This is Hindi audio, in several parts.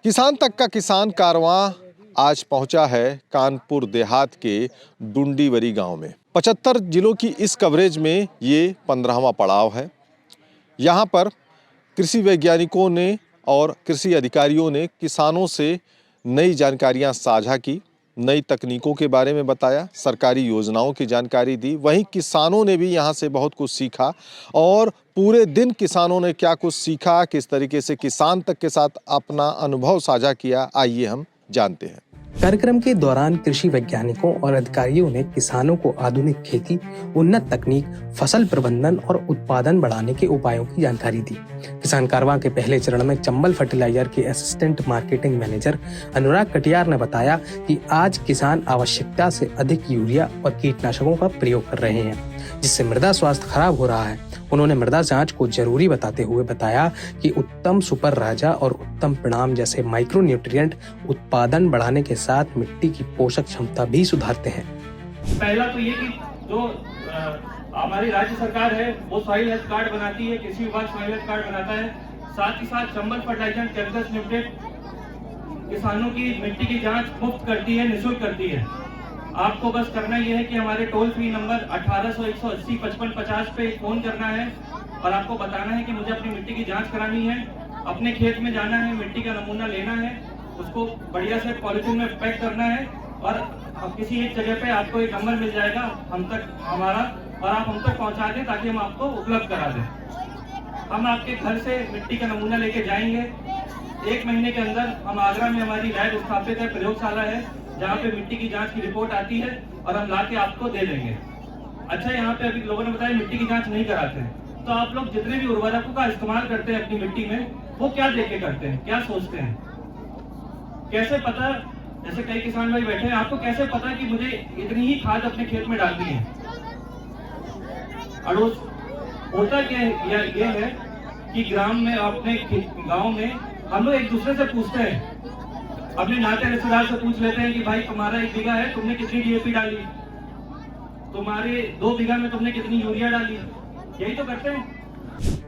किसान तक का किसान कारवां आज पहुंचा है कानपुर देहात के डुंडीवरी गांव में। 75 जिलों की इस कवरेज में ये 15वां पड़ाव है। यहाँ पर कृषि वैज्ञानिकों ने और कृषि अधिकारियों ने किसानों से नई जानकारियां साझा की, नई तकनीकों के बारे में बताया, सरकारी योजनाओं की जानकारी दी। वहीं किसानों ने भी यहाँ से बहुत कुछ सीखा और पूरे दिन किसानों ने क्या कुछ सीखा, किस तरीके से किसान तक के साथ अपना अनुभव साझा किया, आइए हम जानते हैं। कार्यक्रम के दौरान कृषि वैज्ञानिकों और अधिकारियों ने किसानों को आधुनिक खेती, उन्नत तकनीक, फसल प्रबंधन और उत्पादन बढ़ाने के उपायों की जानकारी दी। किसान कारवां के पहले चरण में चंबल फर्टिलाइजर के असिस्टेंट मार्केटिंग मैनेजर अनुराग कटियार ने बताया कि आज किसान आवश्यकता से अधिक यूरिया और कीटनाशकों का प्रयोग कर रहे हैं, जिससे मृदा स्वास्थ्य खराब हो रहा है। उन्होंने मृदा जांच को जरूरी बताते हुए बताया कि उत्तम सुपर राजा और उत्तम परिणाम जैसे माइक्रो न्यूट्रिएंट उत्पादन बढ़ाने के साथ मिट्टी की पोषक क्षमता भी सुधारते हैं। पहला तो ये कि जो हमारी राज्य सरकार है वो सॉइल हेल्थ कार्ड बनाती है, कृषि विभाग सॉइल हेल्थ कार्ड बनाता है। साथ ही साथ चंबल फर्टिलाइजर केमिकल्स लिमिटेड किसानों की मिट्टी की जांच मुफ्त करती है, निःशुल्क करती है। आपको बस करना यह है कि हमारे टोल फ्री नंबर 1800-180-5550 पे फोन करना है और आपको बताना है कि मुझे अपनी मिट्टी की जांच करानी है। अपने खेत में जाना है, मिट्टी का नमूना लेना है, उसको बढ़िया से पॉलिथीन में पैक करना है और किसी एक जगह पे आपको एक नंबर मिल जाएगा हम तक हमारा, और आप हम तक पहुंचा दें ताकि हम आपको उपलब्ध करा दें। हम आपके घर से मिट्टी का नमूना लेके जाएंगे। 1 महीने के अंदर हम आगरा में हमारी लैब स्थापित है, प्रयोगशाला है, जहाँ पे मिट्टी की जांच की रिपोर्ट आती है और हम लाके आपको दे देंगे। अच्छा, यहाँ पे अभी लोगों ने बताया मिट्टी की जांच नहीं कराते हैं, तो आप लोग जितने भी उर्वरकों का इस्तेमाल करते हैं अपनी मिट्टी में, वो क्या देख के करते हैं, क्या सोचते हैं, कैसे पता? जैसे कई किसान भाई बैठे हैं, आपको कैसे पता कि मुझे इतनी ही खाद अपने खेत में डालनी है? अड़ोस होता क्या है, ये है कि ग्राम में, अपने गाँव में हम लोग एक दूसरे से पूछते हैं, अपने नाते रिश्तेदार से पूछ लेते हैं कि भाई तुम्हारा 1 बीघा है, तुमने कितनी डीएपी डाली, तुम्हारे 2 बीघा में तुमने कितनी यूरिया डाली, यही तो करते हैं।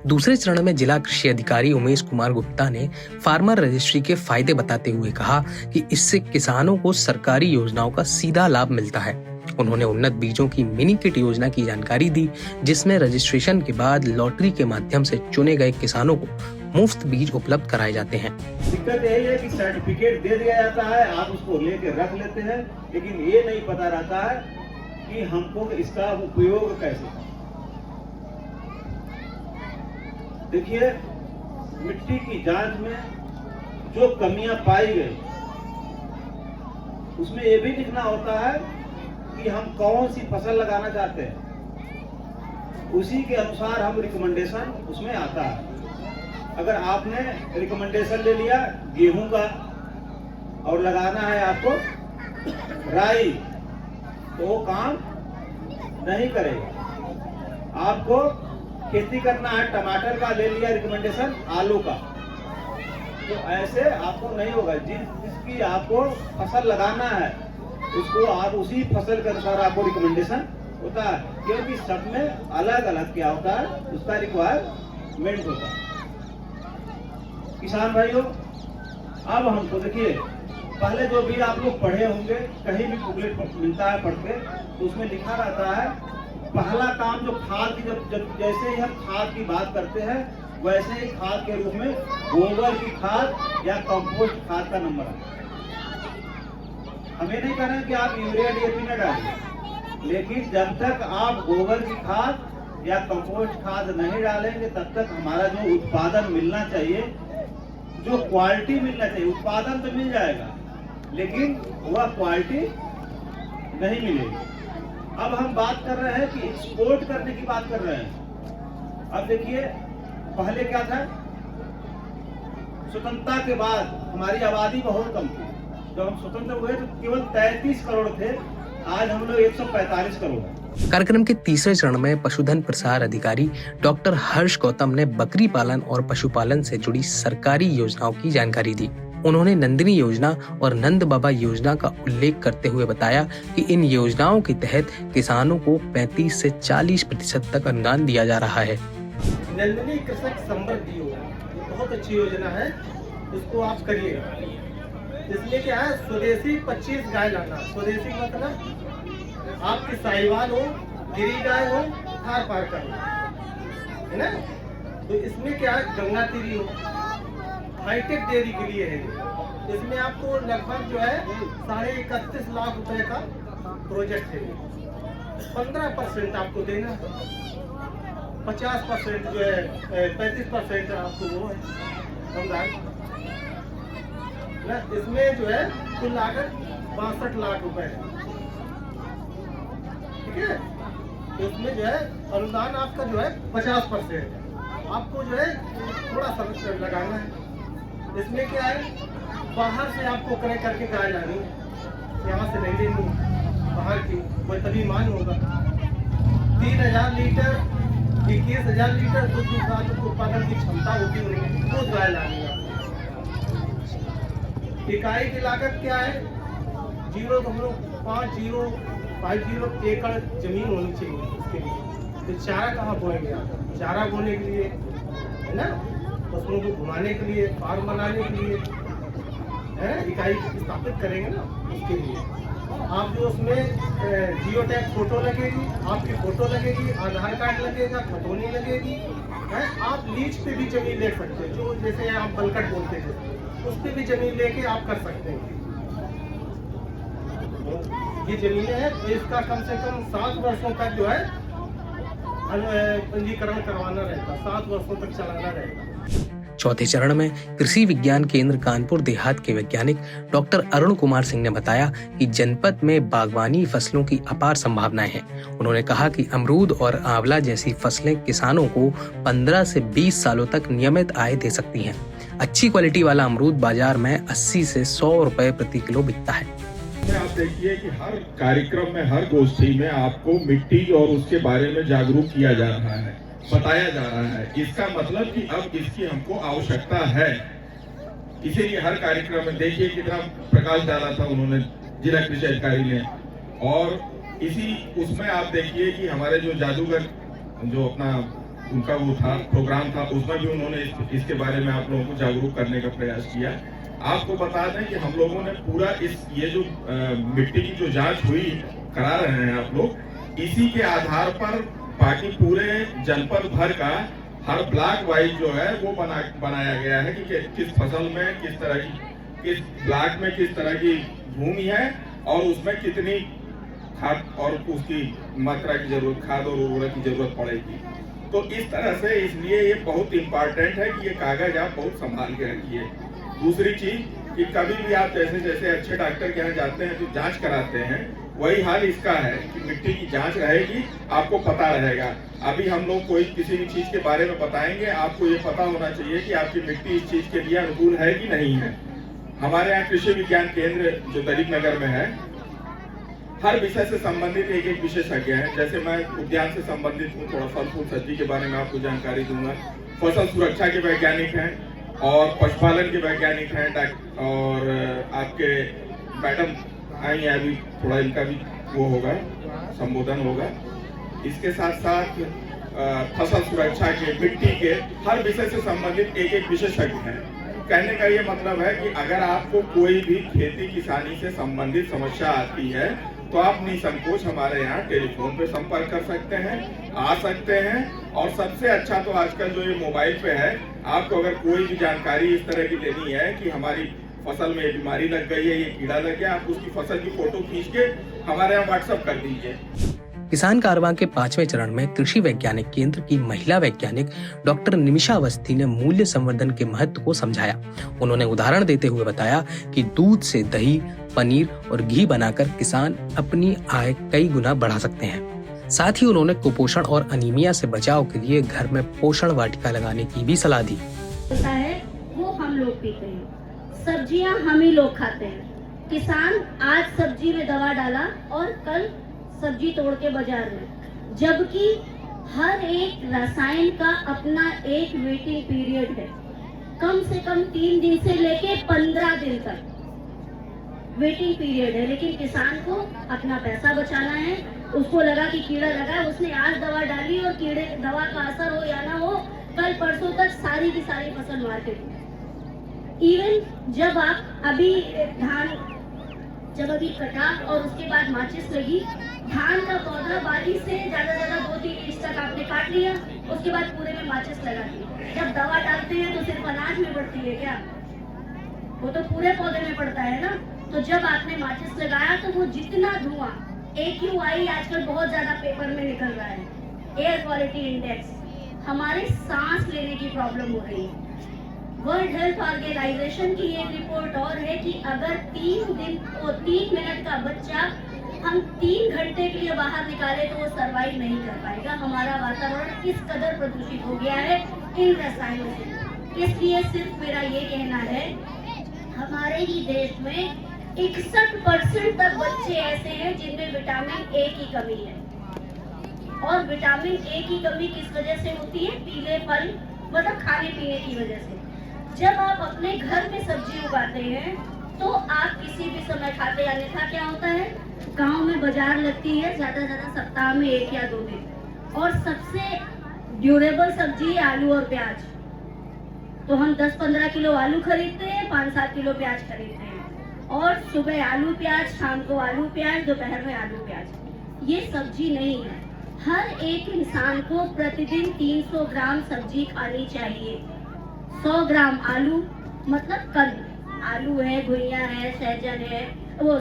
दूसरे चरण में जिला कृषि अधिकारी उमेश कुमार गुप्ता ने फार्मर रजिस्ट्री के फायदे बताते हुए कहा कि इससे किसानों को सरकारी योजनाओं का सीधा लाभ मिलता है। उन्होंने उन्नत बीजों की मिनी किट योजना की जानकारी दी, जिसमें रजिस्ट्रेशन के बाद लॉटरी के माध्यम से चुने गए किसानों को मुफ्त बीज उपलब्ध कराए जाते हैं। दिक्कत यही है कि सर्टिफिकेट दे दिया जाता है, आप उसको लेके रख लेते हैं, लेकिन ये नहीं पता रहता है कि हमको इसका उपयोग कैसे करें। देखिए, मिट्टी की जांच में जो कमियां पाई गई उसमें ये भी लिखना होता है कि हम कौन सी फसल लगाना चाहते हैं, उसी के अनुसार हम रिकमेंडेशन उसमें आता है। अगर आपने रिकमेंडेशन ले लिया गेहूं का और लगाना है आपको राई, तो वो काम नहीं करेगा। आपको खेती करना है टमाटर का, ले लिया रिकमेंडेशन आलू का, तो ऐसे आपको नहीं होगा। जिसकी आपको फसल लगाना है उसको आप उसी फसल के अनुसार आपको रिकमेंडेशन होता है, क्योंकि सब में अलग अलग क्या होता है, उसका रिक्वायरमेंट होता है। किसान भाइयों, अब हमको देखिए, पहले जो भी आप लोग पढ़े होंगे, कहीं भी बुकलेट मिलता है पढ़ के, तो उसमें लिखा रहता है पहला काम जो खाद की, जब जैसे ही हम खाद की बात करते हैं वैसे ही खाद के रूप में गोबर की खाद या कंपोस्ट खाद का नंबर आता है। हमें नहीं कह रहे हैं कि आप यूरिया डीएपी न डालिए, लेकिन जब तक आप गोबर की खाद या कंपोस्ट खाद नहीं डालेंगे तब तक हमारा जो उत्पादन मिलना चाहिए, जो क्वालिटी मिलना चाहिए, उत्पादन तो मिल जाएगा लेकिन वह क्वालिटी नहीं मिलेगी। अब हम बात कर रहे हैं कि एक्सपोर्ट करने की बात कर रहे हैं। अब देखिए, पहले क्या था, स्वतंत्रता के बाद हमारी आबादी बहुत कम थी। जब हम स्वतंत्र हुए तो केवल 33 करोड़ थे, आज हम लोग 145 करोड़। कार्यक्रम के तीसरे चरण में पशुधन प्रसार अधिकारी डॉक्टर हर्ष गौतम ने बकरी पालन और पशुपालन से जुड़ी सरकारी योजनाओं की जानकारी दी। उन्होंने नंदिनी योजना और नंद बाबा योजना का उल्लेख करते हुए बताया कि इन योजनाओं के तहत किसानों को 35 से 40% तक अनुदान दिया जा रहा है। नंदिनी कृषक समृद्धि योजना बहुत अच्छी योजना है। इसको आप करिएगा। इसमें क्या है, स्वदेशी 25 गाय लाना। स्वदेशी मतलब आपकी साहिवाल हो, गिरी गाय हो, थार पार करना है ना। तो इसमें क्या है, गंगा तीरी हो, हाईटेक डेयरी के लिए है ये। इसमें आपको लगभग जो है 31.5 लाख रुपए का प्रोजेक्ट है। 15% आपको देना, 50% जो है 35% आपको वो है अनुदान ना। इसमें जो है कुल लागत 62 लाख रुपए है, ठीक है। तो इसमें जो है अनुदान आपका जो है 50%। आपको जो है थोड़ा सा लगाना है। इसमें क्या है, बाहर से आपको क्रय करके गाय लानी है, यहाँ से नहीं लेनी बाहर की, कोई तभी मान होगा। 3000 लीटर 21,000 लीटर दूध उत्पादन की क्षमता होती है, दूध गाय लानी है। इकाई की लागत क्या है, 0.5050 एकड़ जमीन होनी चाहिए इसके लिए। तो चारा कहाँ बोएंगे आप, चारा बोने के लिए है ना, पशुओं को घुमाने के लिए, फार्म बनाने के लिए है, इकाई स्थापित करेंगे ना, उसके लिए आप जो उसमें जियो टैग फोटो लगेगी, आपकी फोटो लगेगी, आधार कार्ड लगेगा, खतौनी लगेगी है। आप लीज पे भी जमीन ले सकते हैं, जो जैसे आप बलकट बोलते हैं, उस पर भी जमीन लेके आप कर सकते हैं। ये जमीनें हैं, तो इसका कम से कम 7 वर्षों तक जो है पंजीकरण करवाना रहता, 7 वर्षों तक चलाना रहता। चौथे चरण में कृषि विज्ञान केंद्र कानपुर देहात के वैज्ञानिक डॉक्टर अरुण कुमार सिंह ने बताया कि जनपद में बागवानी फसलों की अपार संभावनाएं हैं। उन्होंने कहा कि अमरूद और आंवला जैसी फसलें किसानों को 15 से 20 सालों तक नियमित आय दे सकती हैं। अच्छी क्वालिटी वाला अमरूद बाजार में 80 से 100 रुपए प्रति किलो बिकता है। आप देखिए कि हर कार्यक्रम में, हर गोष्ठी में आपको मिट्टी और उसके बारे में जागरूक किया जा रहा है, बताया जा रहा है। इसका मतलब कि अब इसकी हमको आवश्यकता है। इसीलिए हर कार्यक्रम में देखिए कितना प्रकाश डाला था उन्होंने, जिला कृषि अधिकारी ने। और इसी उसमें आप देखिए कि हमारे जो जादूगर जो अपना उनका वो था प्रोग्राम था, उसमें भी उन्होंने इसके बारे में आप लोगों को जागरूक करने का प्रयास किया। आपको बता दें कि हम लोगों ने पूरा ये जो मिट्टी की जो जांच हुई करा रहे हैं आप लोग, इसी के आधार पर बाकी पूरे जनपद भर का हर ब्लॉक वाइज जो है वो बनाया गया है कि किस फसल में किस तरह की, किस ब्लॉक में किस तरह की भूमि है और उसमें कितनी खाद और उसकी मात्रा की जरूरत, खाद और उर्वरक की जरूरत पड़ेगी। तो इस तरह से, इसलिए ये बहुत इम्पोर्टेंट है कि ये कागज आप बहुत संभाल के रखिए। दूसरी चीज कि कभी भी आप जैसे जैसे अच्छे डॉक्टर के यहाँ जाते हैं तो जांच कराते हैं, वही हाल इसका है कि मिट्टी की जांच रहेगी, आपको पता रहेगा। अभी हम लोग कोई किसी भी चीज के बारे में बताएंगे, आपको ये पता होना चाहिए कि आपकी मिट्टी इस चीज के लिए अनुकूल है कि नहीं है। हमारे यहाँ कृषि विज्ञान केंद्र जो दलीप नगर में है, हर विषय से संबंधित एक एक विशेषज्ञ है। जैसे मैं उद्यान से संबंधित हूँ, थोड़ा फल फूल सब्जी के बारे में आपको जानकारी दूंगा। फसल सुरक्षा के वैज्ञानिक हैं और पशुपालन के वैज्ञानिक हैं, और आपके मैडम आई हैं अभी, थोड़ा इनका भी वो होगा, संबोधन होगा। इसके साथ साथ फसल सुरक्षा के, मिट्टी के, हर विषय से संबंधित एक एक विशेषज्ञ हैं। कहने का ये मतलब है कि अगर आपको कोई भी खेती किसानी से संबंधित समस्या आती है तो आप निसंकोच हमारे यहाँ टेलीफोन पे संपर्क कर सकते हैं, आ सकते हैं। और सबसे अच्छा तो आजकल जो ये मोबाइल पे है, आपको अगर कोई भी जानकारी इस तरह की लेनी है कि हमारी फसल में ये बीमारी लग गई है, ये कीड़ा लग गया, आप उसकी फसल की फोटो खींच के हमारे यहाँ व्हाट्सएप कर दीजिए। किसान कारवां के 5वें चरण में कृषि वैज्ञानिक केंद्र की महिला वैज्ञानिक डॉक्टर निमिषा अवस्थी ने मूल्य संवर्धन के महत्व को समझाया। उन्होंने उदाहरण देते हुए बताया कि दूध से दही, पनीर और घी बनाकर किसान अपनी आय कई गुना बढ़ा सकते हैं। साथ ही उन्होंने कुपोषण और अनीमिया से बचाव के लिए घर में पोषण वाटिका लगाने की भी सलाह दी। है वो हम लोग पीते हैं, सब्जियां हम ही लोग खाते हैं। किसान आज सब्जी में दवा डाला और कल सब्जी तोड़ के बाजार में, जबकि हर एक रसायन का अपना एक वेटिंग पीरियड है। कम से कम 3 दिन से लेके 15 दिन तक वेटिंग पीरियड है। लेकिन किसान को अपना पैसा बचाना है, उसको लगा कि कीड़ा लगा, उसने आज दवा डाली और कीड़े दवा का असर हो या ना हो, कल परसों तक सारी की सारी फसल मार्केट में। इवन जब आप अभी धान जब अभी कटा और उसके बाद माचिस लगी, धान का पौधा बारी से ज्यादा 2-3 इंच तक आपने काट लिया, उसके बाद पूरे में माचिस लगा दी। जब दवा डालते हैं तो सिर्फ अनाज में पड़ती है क्या? वो तो पूरे पौधे में पड़ता है ना। तो जब आपने माचिस लगाया तो वो जितना धुआं, AQI आजकल बहुत ज्यादा पेपर में निकल रहा है, एयर क्वालिटी इंडेक्स, हमारे सांस लेने की प्रॉब्लम हो रही है। वर्ल्ड हेल्थ ऑर्गेनाइजेशन की एक रिपोर्ट और है कि अगर 3 मिनट का बच्चा हम 3 घंटे के लिए बाहर निकाले तो वो सरवाइव नहीं कर पाएगा। हमारा वातावरण इस कदर प्रदूषित हो गया है इन रसायनों से। इसलिए सिर्फ मेरा ये कहना है, हमारे ही देश में 61% तक बच्चे ऐसे हैं जिनमें विटामिन ए की कमी है। और विटामिन ए की कमी किस वजह से होती है? पीले फल मतलब खाने पीने की वजह से। जब आप अपने घर में सब्जी उगाते हैं तो आप किसी भी समय खाते, अन्यथा क्या होता है, गांव में बाजार लगती है ज्यादा से ज्यादा सप्ताह में 1 या 2 दिन, और सबसे ड्यूरेबल सब्जी है आलू और प्याज। तो हम 10-15 किलो आलू खरीदते हैं, 5-7 किलो प्याज खरीदते हैं, और सुबह आलू प्याज, शाम को आलू प्याज, दोपहर में आलू प्याज। ये सब्जी नहीं है। हर एक इंसान को प्रतिदिन 300 ग्राम सब्जी खानी चाहिए। 100 ग्राम आलू मतलब कल आलू है, घुइयां है, सहजन है, वो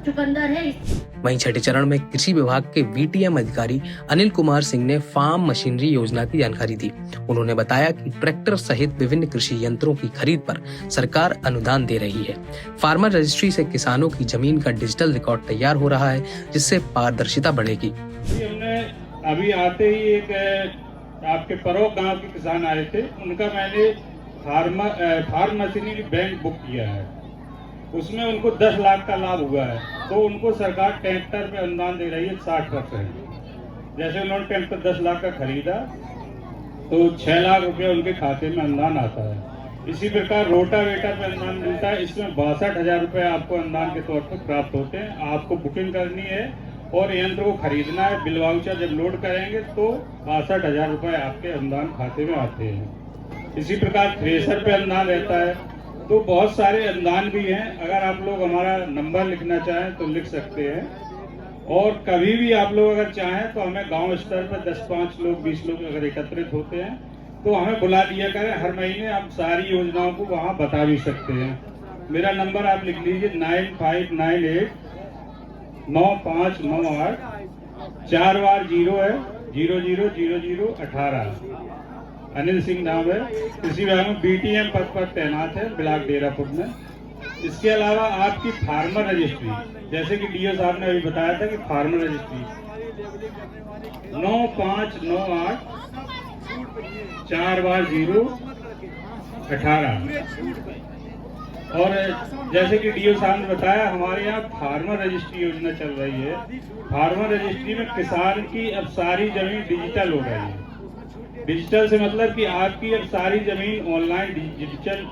चुकंदर है। वहीं छठे चरण में कृषि विभाग के VTM अधिकारी अनिल कुमार सिंह ने फार्म मशीनरी योजना की जानकारी दी। उन्होंने बताया कि ट्रैक्टर सहित विभिन्न कृषि यंत्रों की खरीद पर सरकार अनुदान दे रही है। फार्मर रजिस्ट्री से किसानों की जमीन का डिजिटल रिकॉर्ड तैयार हो रहा है, जिससे पारदर्शिता बढ़ेगी। हमने अभी आते ही एक आपके परोग गांव के किसान आए थे, उनका मैंने फार्म मशीनरी बैंक बुक किया है। उसमें उनको 10 लाख का लाभ हुआ है। तो उनको सरकार ट्रैक्टर पे अनुदान दे रही है 60%। जैसे उन्होंने ट्रैक्टर 10 लाख का खरीदा तो 6 लाख रुपया उनके खाते में अनुदान आता है। इसी प्रकार रोटावेटर पे अनुदान मिलता है। इसमें 62,000 रुपये आपको अनुदान के तौर पर प्राप्त होते हैं। आपको बुकिंग करनी है और यंत्र को खरीदना है। बिल वाउचर जब लोड करेंगे तो 62,000 रुपये आपके अनुदान खाते में आते हैं। इसी प्रकार थ्रेसर पे अनुदान रहता है। तो बहुत सारे अनुदान भी हैं। अगर आप लोग हमारा नंबर लिखना चाहें तो लिख सकते हैं, और कभी भी आप लोग अगर चाहें तो हमें गांव स्तर पर 10-5 लोग 20 लोग अगर एकत्रित होते हैं तो हमें बुला दिया करें। हर महीने आप सारी योजनाओं को वहां बता भी सकते हैं। मेरा नंबर आप लिख लीजिए 9598 9598 4 बार 0 है 000018। अनिल सिंह नाम है। कृषि विभाग में BTM पद पर तैनात है ब्लॉक डेरापुर में। इसके अलावा आपकी फार्मर रजिस्ट्री, जैसे कि DO साहब ने अभी बताया था कि फार्मर रजिस्ट्री 9598 4 बार 018। और जैसे कि DO साहब ने बताया, हमारे यहाँ फार्मर रजिस्ट्री योजना चल रही है। फार्मर रजिस्ट्री में किसान की अब सारी जमीन डिजिटल हो रही है। डिजिटल से मतलब कि आपकी अब सारी जमीन ऑनलाइन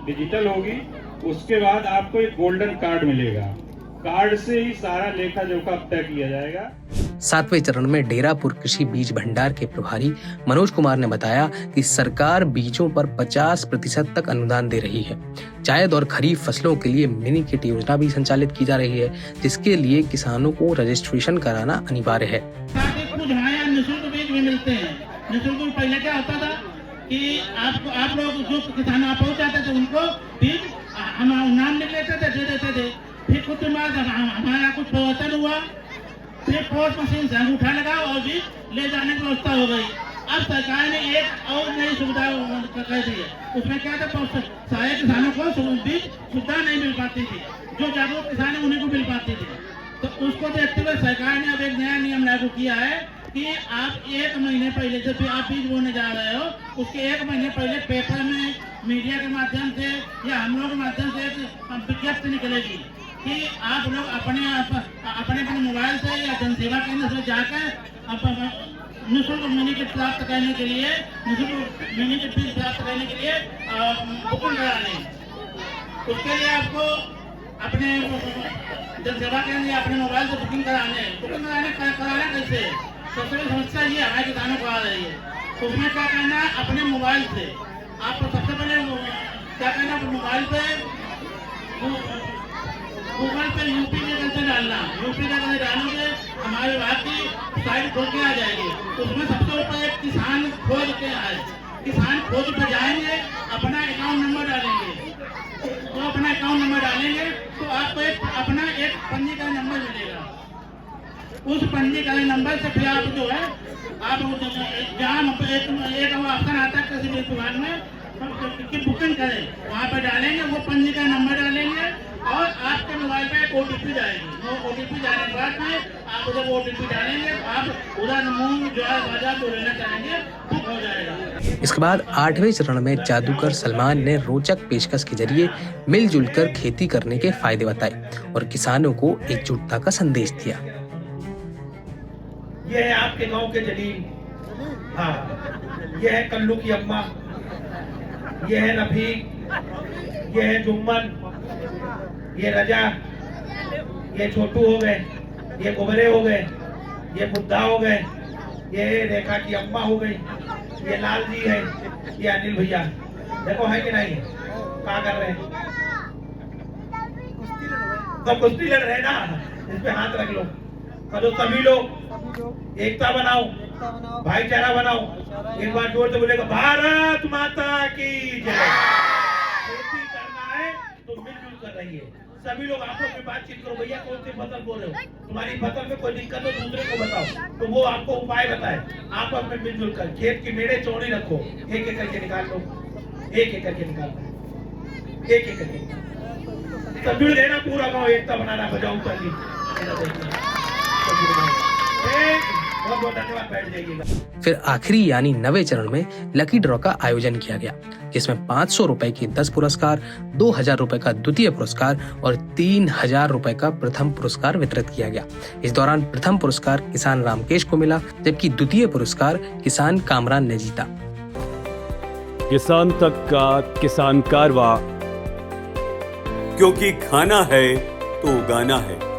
डिजिटल होगी। उसके बाद आपको एक गोल्डन कार्ड मिलेगा। कार्ड से ही सारा लेखा जोखा तय किया जाएगा। 7वें चरण में डेरापुर कृषि बीज भंडार के प्रभारी मनोज कुमार ने बताया कि सरकार बीजों पर 50% तक अनुदान दे रही है। जायद और खरीफ फसलों के लिए मिनी किट योजना भी संचालित की जा रही है, जिसके लिए किसानों को रजिस्ट्रेशन कराना अनिवार्य है। निःशुल्क बीज भी मिलते हैं। निःशुल्क पहले क्या होता था कि आप लोग जो किसान आप पहुँचाते थे उनको बीज हम नाम लिख लेते थे, दे देते थे। फिर कुछ दिन बाद हमारा कुछ परिवर्तन हुआ, फिर पोस्ट मशीन से अंगूठा लगा और बीज ले जाने की व्यवस्था हो गई। अब सरकार ने एक और नई सुविधा कर दी है। उसमें क्या था, सारे किसानों को बीज सुविधा नहीं मिल पाती थी। जो जागरूक किसान है उन्हीं को मिल पाती थी। तो उसको देखते हुए सरकार ने अब एक नया नियम लागू किया है कि आप 1 महीने पहले जब भी आप बीज बोने जा रहे हो, उसके 1 महीने पहले पेपर में, मीडिया के माध्यम से या हम लोग के माध्यम से विज्ञप्ति निकलेगी कि आप लोग अपने मोबाइल से या जनसेवा केंद्र से जाकर निःशुल्क मिनी किट प्राप्त करने के लिए बुकिंग करा लें। उसके लिए आपको अपने जनसेवा केंद्र या अपने मोबाइल से बुकिंग कराना कैसे? सबसे बड़ी समस्या ये हमारे किसानों को आ रही है। उसमें क्या करना है, अपने मोबाइल से आप सबसे पहले क्या करना, मोबाइल पे गूगल पे यूपी के करके डालना, यूपी का करके डालोगे हमारे विभाग की साइट खोल के आ जाएगी। उसमें सबसे ऊपर एक किसान खोज के आए, किसान खोज पे जाएंगे, अपना अकाउंट नंबर डालेंगे, तो अपना अकाउंट नंबर डालेंगे तो आपको अपना एक पंजीकरण नंबर मिलेगा। उस पंजीकरण नंबर से फिर आप जो है आप जहाँ एक ऑप्शन आता है किसी भी दुकान में की बुकिंग करें, वहाँ पर डालेंगे, वो पंजीकरण नंबर डालेंगे और आपके मोबाइल पे एक OTP जाएगी। वो OTP जाने के बाद में आप जब OTP डालेंगे तो आप उधर मुंह जो है बाजार को लेना चाहेंगे बुक हो जाएगा। इसके बाद 8वें चरण में जादूगर सलमान ने रोचक पेशकश के जरिए मिलजुल कर खेती करने के फायदे बताए और किसानों को एकजुटता का संदेश दिया। ये है आपके गांव के जलील, हाँ, ये है कल्लू की अम्मा, ये है रफीक, ये है जुम्मन, ये रजा, ये छोटू हो गए, ये गुबरे हो गए, ये बुद्धा हो गए, ये रेखा की अम्मा हो गई, ये लाल जी है, ये अनिल भैया। देखो है कि नहीं, क्या कर रहे हैं? तो कुश्ती लड़ रहे ना, इस पे हाथ रख लो, करो सभी लोग एकता बनाओ, भाईचारा बनाओ। एक बार जोर से बोलेगा भारत माता की जय। खेती करना है तो मिलजुल कर रही है सभी लोग। आप लोग में बातचीत करो, भैया कौन सी फसल बोल रहे हो, तुम्हारी फसल में कोई दिक्कत हो दूसरे को बताओ, तो वो आपको उपाय बताए। आपस में मिलजुल कर खेत की मेड़े चौड़ी रखो, एक एक करके निकाल लो, एक एक करके निकाल, एक एक करके सब जुड़ गए ना, पूरा गाँव एकता बनाना। बजाओ कर फिर आखिरी यानी 9वें चरण में लकी ड्रॉ का आयोजन किया गया, जिसमें 500 रुपए की 10 पुरस्कार, 2000 रुपए का द्वितीय पुरस्कार और 3000 रुपए का प्रथम पुरस्कार वितरित किया गया। इस दौरान प्रथम पुरस्कार किसान रामकेश को मिला, जबकि द्वितीय पुरस्कार किसान कामरान ने जीता। किसान तक का किसान कारवा, क्योंकि खाना है तो उगाना है।